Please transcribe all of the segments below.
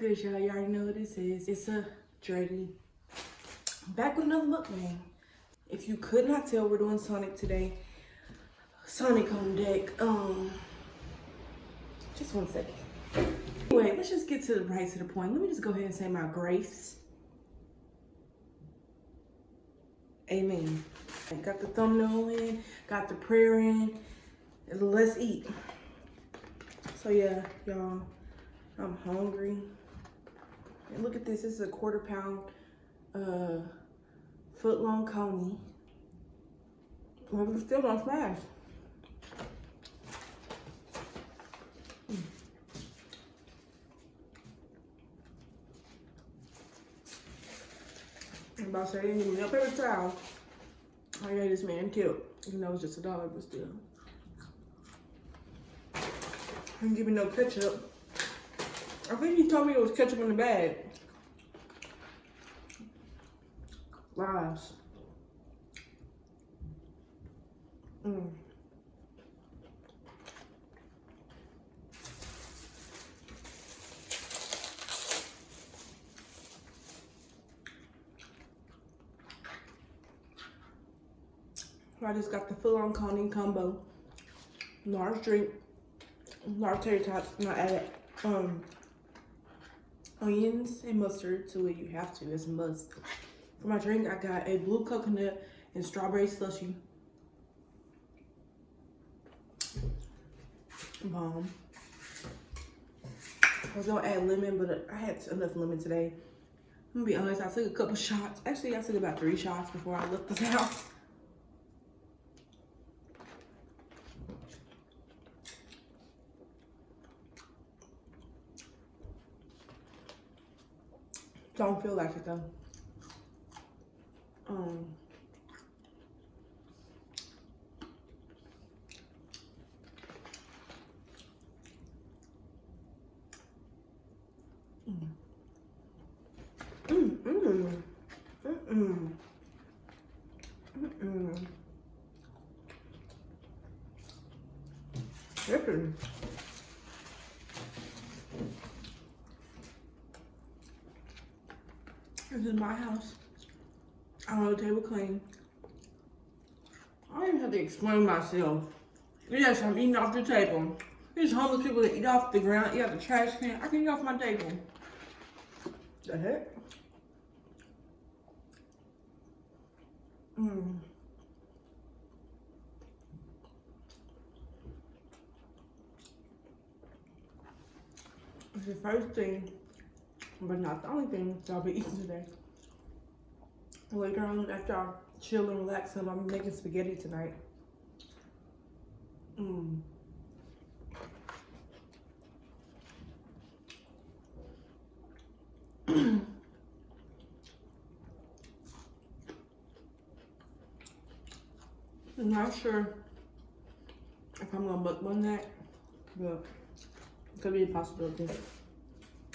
good, y'all? You already know what this is. It's a Dreddy. Back with another mukbang. If you could not tell, we're doing Sonic today. Sonic on deck. Just 1 second. Anyway, let's just get to the right to the point. Let me just go ahead and say my grace. Amen. Got the thumbnail in, got the prayer in. Let's eat. So yeah, y'all, I'm hungry. And look at this. This is a 1/4 pound foot-long coney. Well, we still don't smash. I'm about to say, they didn't give me no paper towel. I got this man killed. Even though it's just $1, but still. He didn't give me no ketchup. I think he told me it was ketchup in the bag. Lies. I just got the full-on coney combo. Large drink, large tater tots, and I added onions and mustard to it. You have to, it's a must. For my drink, I got a blue coconut and strawberry slushy. Bomb. I was gonna add lemon, but I had enough lemon today. I'm gonna be honest, I took a couple shots. Actually, I took about 3 shots before I left this house. Don't feel like it though. Dripping. This is my house. I want the table clean. I don't even have to explain myself. Yes, I'm eating off the table. There's homeless people that eat off the ground, eat off the trash can. I can eat off my table. The heck? It's the first thing, but not the only thing that I'll be eating today. Later on, after I chill and relax, I'm making spaghetti tonight. I'm not sure if I'm gonna mukbang that, but it could be a possibility.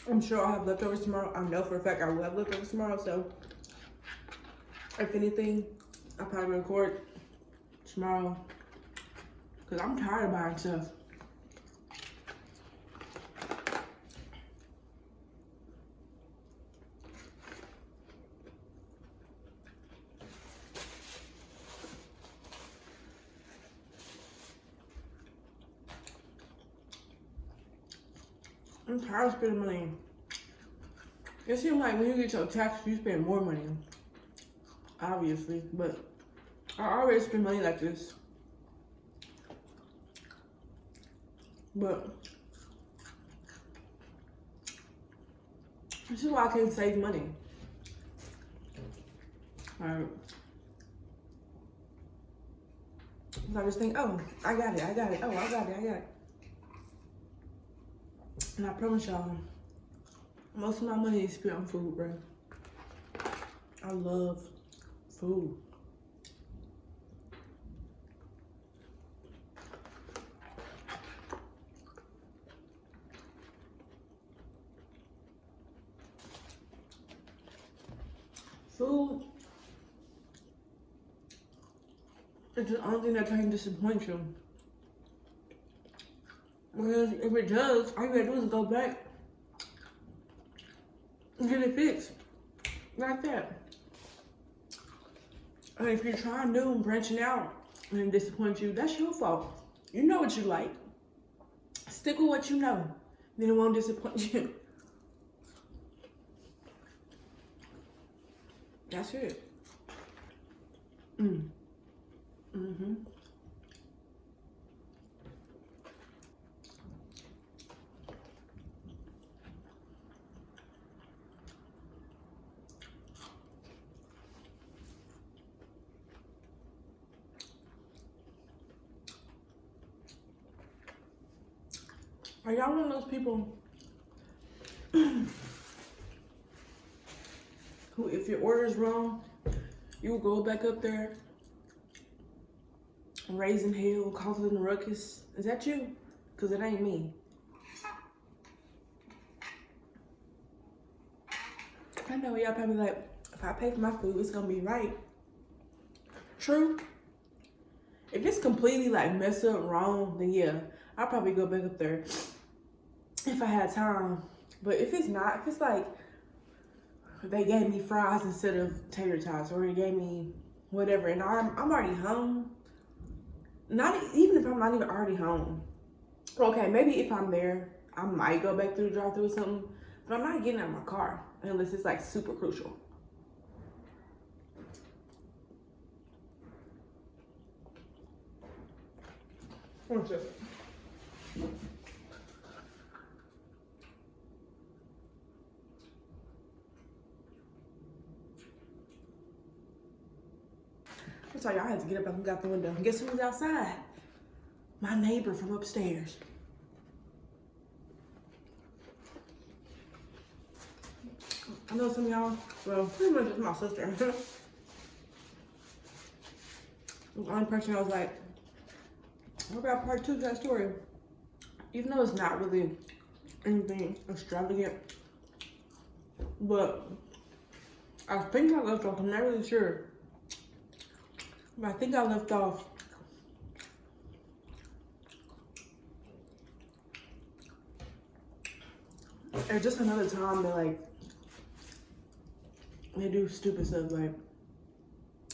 I'm sure I'll have leftovers tomorrow. I know for a fact I will have leftovers tomorrow, so if anything, I'll probably record tomorrow because I'm tired of buying stuff. I'm tired of spending money. It seems like when you get your tax, you spend more money. Obviously, but I already spend money like this. But this is why I can't save money. Alright. I just think, oh, I got it. Oh, I got it. And I promise y'all, most of my money is spent on food, bro. I love food. Food is the only thing that can disappoint you. Because if it does, all you gotta do is go back get it fixed. Like that. And if you're trying new and branching out and it disappoints you, that's your fault. You know what you like. Stick with what you know. Then it won't disappoint you. That's it. Mm-hmm. Are y'all one of those people who, if your order is wrong, you will go back up there, raising hell, causing a ruckus? Is that you? Because it ain't me. I know y'all probably like, if I pay for my food, it's gonna be right. True. If it's completely like messed up wrong, then yeah, I'll probably go back up there if I had time. But if it's not, if it's like they gave me fries instead of tater tots, or they gave me whatever, and I'm already home. Not even if I'm not even already home. Okay, maybe if I'm there, I might go back through the drive-thru or something. But I'm not getting out of my car unless it's like super crucial. One second. So y'all had to get up and look out the window. And guess who was outside? My neighbor from upstairs. I know some of y'all, well, pretty much it's my sister. The only person I was like, what about part 2 of that story? Even though it's not really anything extravagant, but I think I left off, I'm not really sure. But I think I left off at just another time that like they do stupid stuff. Like,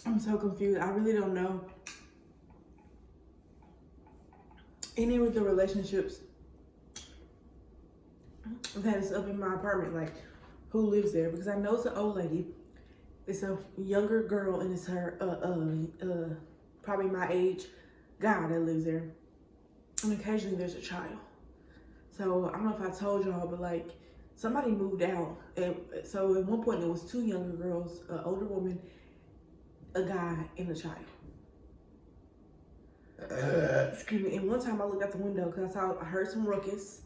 I'm so confused. I really don't know any of the relationships that is up in my apartment, like who lives there, because I know it's an old lady. It's a younger girl, and it's her, probably my age guy that lives there. And occasionally there's a child. So I don't know if I told y'all, but like somebody moved out. And so at one point it was 2 younger girls, an older woman, a guy, and a child. Excuse me. And one time I looked out the window because I heard some ruckus.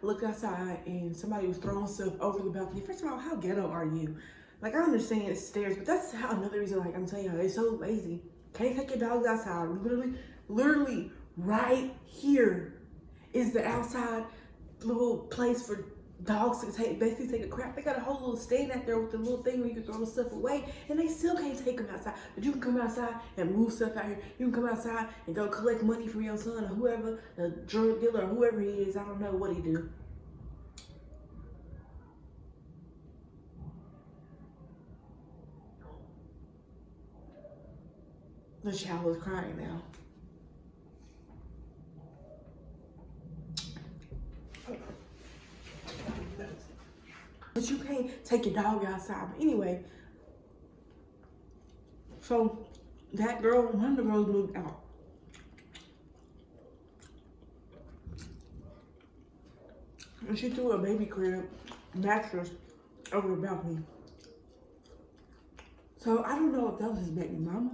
I looked outside and somebody was throwing stuff over the balcony. First of all, how ghetto are you? Like, I understand it's stairs, but that's how another reason, like, I'm telling you, they're so lazy. Can't take your dogs outside. Literally right here is the outside little place for dogs to basically take a crap. They got a whole little stand out there with the little thing where you can throw the stuff away, and they still can't take them outside. But you can come outside and move stuff out here. You can come outside and go collect money from your son or whoever, the drug dealer or whoever he is. I don't know what he do. The child is crying now. But you can't take your dog outside. But anyway, so that girl, one of the girls moved out. And she threw a baby crib mattress over the balcony. So I don't know if that was his baby mama.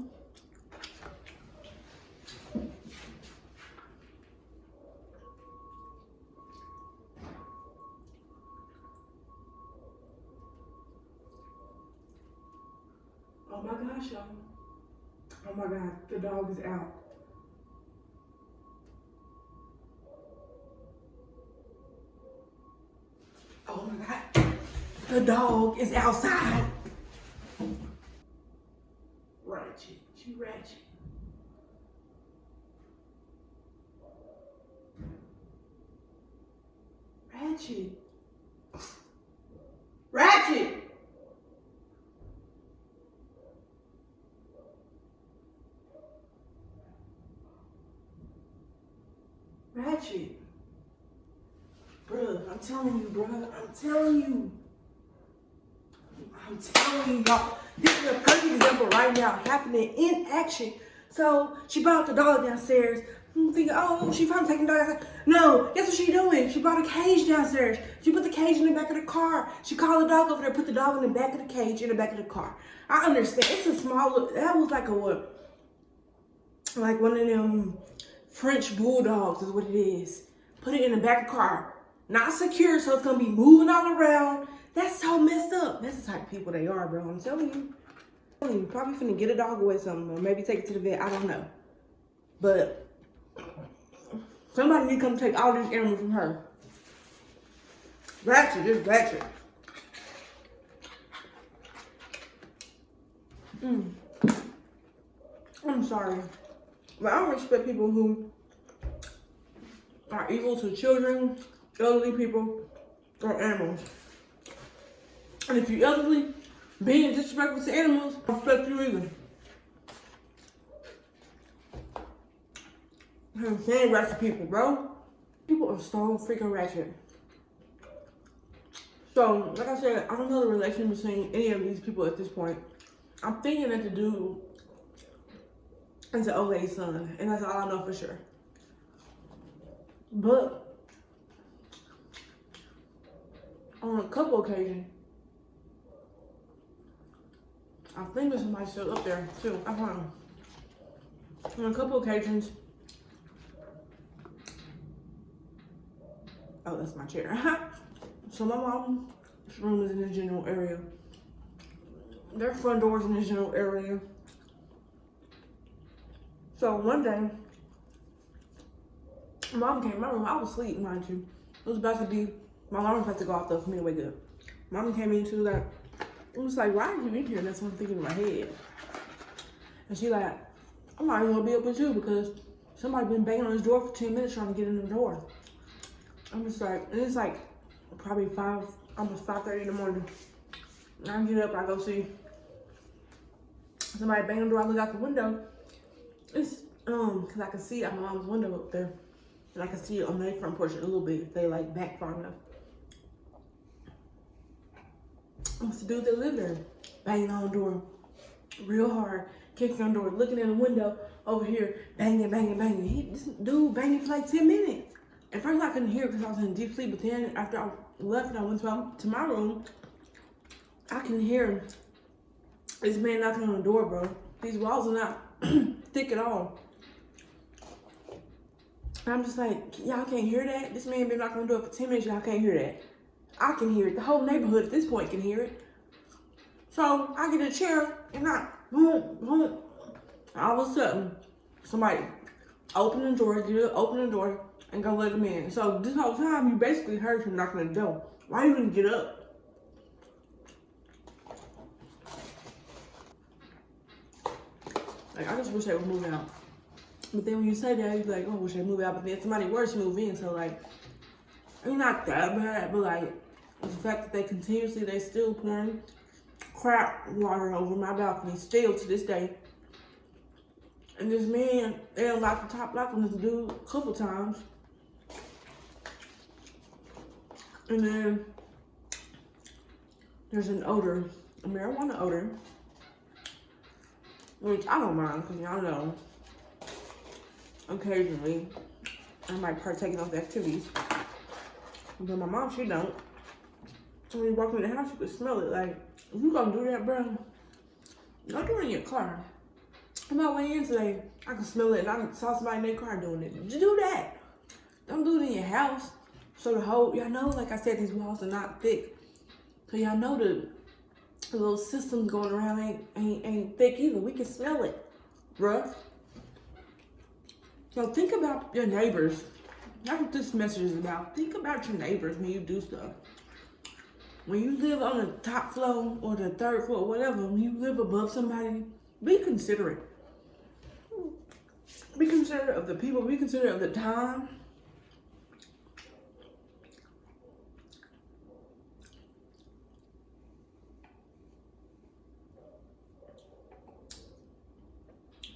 Oh my gosh, y'all. Oh my God, the dog is out. Oh my God, the dog is outside. Ratchet, she ratchet. Ratchet. Ratchet. I'm telling you, bro. I'm telling you. I'm telling you, y'all. This is a perfect example right now happening in action. So she brought the dog downstairs. I'm thinking, oh, she probably taking the dog downstairs. No, guess what she doing? She brought a cage downstairs. She put the cage in the back of the car. She called the dog over there, put the dog in the back of the cage in the back of the car. I understand. It's a small, that was like a what? Like one of them French bulldogs is what it is. Put it in the back of the car. Not secure, so it's gonna be moving all around. That's so messed up. That's the type of people they are, bro. I'm telling you. You probably finna get a dog away something, or maybe take it to the vet. I don't know. But somebody need to come take all these animals from her. Ratchet, just ratchet. I'm sorry. But I don't respect people who are evil to children, elderly people, or animals. And if you're elderly, being disrespectful to animals, I don't respect you either. I'm saying ratchet people, bro. People are so freaking ratchet. So, like I said, I don't know the relation between any of these people at this point. I'm thinking that the dude is the old lady's son, and that's all I know for sure. But on a couple occasions, I think there's somebody still up there too. I don't know. On a couple occasions, oh, that's my chair. So my mom's room is in the general area. Their front door's in the general area. So one day, mom came in my room. I was asleep, mind you. It was about to be, my alarm was about to go off though for me to wake up. Mom came in, she was like, it was like, why are you in here? That's what I'm thinking in my head. And she like, I'm not even gonna be up with you because somebody been banging on this door for 10 minutes trying to get in the door. I'm just like, and it's like probably almost 5:30 in the morning. And I get up, I go see somebody banging on the door. I look out the window. It's cause I can see out my mom's window up there, and I can see it on their front porch a little bit if they like back far enough. It's the dude that lived there, banging on the door, real hard, kicking on the door, looking in the window over here, banging, banging, banging. This dude banging for like 10 minutes. At first I couldn't hear because I was in deep sleep, but then after I left and I went to my room, I can hear this man knocking on the door, bro. These walls are not thick at all. And I'm just like, y'all can't hear that? This man been knocking on the door for 10 minutes, y'all can't hear that. I can hear it. The whole neighborhood at this point can hear it. So I get a chair and I, boom, boom. All of a sudden, somebody open the door and go let him in. So this whole time, you basically heard him knocking on the door. Why you didn't get up? Like, I just wish they would move out. But then when you say that, you're like, oh, I wish they move out. But then somebody worse move in. So like, I mean, not that bad, but like, the fact that they still pouring crap water over my balcony, still to this day. And this man, they unlocked the top lock on this dude a couple times. And then there's an odor, a marijuana odor, which I don't mind because y'all know occasionally I might partake in those activities. But my mom, she don't. So when you walk in the house, you can smell it. Like, if you gonna do that, bro, don't do it in your car. On my way in today, I can smell it, and I saw somebody in their car doing it. Just do that. Don't do it in your house. So the whole, y'all know, like I said, these walls are not thick. So y'all know the little systems going around ain't thick either. We can smell it, bruh. So think about your neighbors. That's what this message is about. Think about your neighbors when you do stuff. When you live on the top floor or the third floor, whatever, when you live above somebody, be considerate. Be considerate of the people. Be considerate of the time.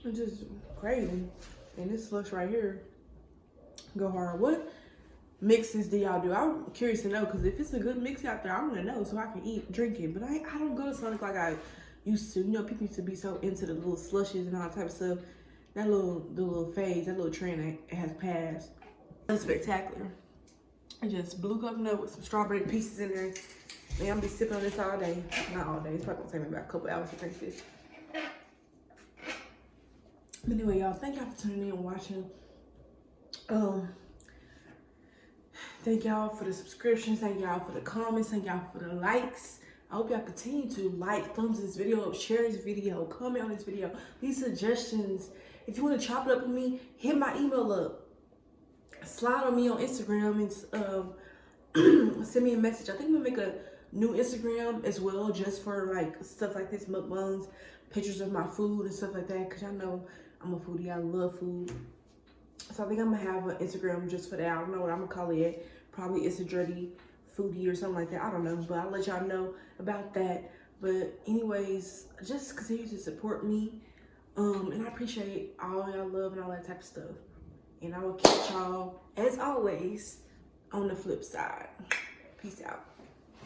It's just crazy. And this slush right here go hard. What? mixes do y'all do? I'm curious to know, because if it's a good mix out there, I want to know so I can drink it. But I don't go to Sonic like I used to. You know, people used to be so into the little slushies and all that type of stuff. The little phase, that little trend, it has passed. It's spectacular. I just blue coconut with some strawberry pieces in there. Man, I'm gonna be sipping on this all day. Not all day. It's probably gonna take me about a couple hours to drink this. But anyway, y'all, thank y'all for tuning in and watching. Thank y'all for the subscriptions. Thank y'all for the comments. Thank y'all for the likes. I hope y'all continue to like, thumbs this video up, share this video, comment on this video. These suggestions. If you want to chop it up with me, hit my email up. Slide on me on Instagram and send me a message. I think I'm gonna make a new Instagram as well, just for like stuff like this, mukbangs, pictures of my food and stuff like that. Cause y'all know I'm a foodie. I love food. So I think I'm gonna have an Instagram just for that. I don't know what I'm gonna call it. Probably issadready foodie or something like that. I don't know, but I'll let y'all know about that. But anyways, just continue to support me. And I appreciate all y'all love and all that type of stuff. And I will catch y'all, as always, on the flip side. Peace out.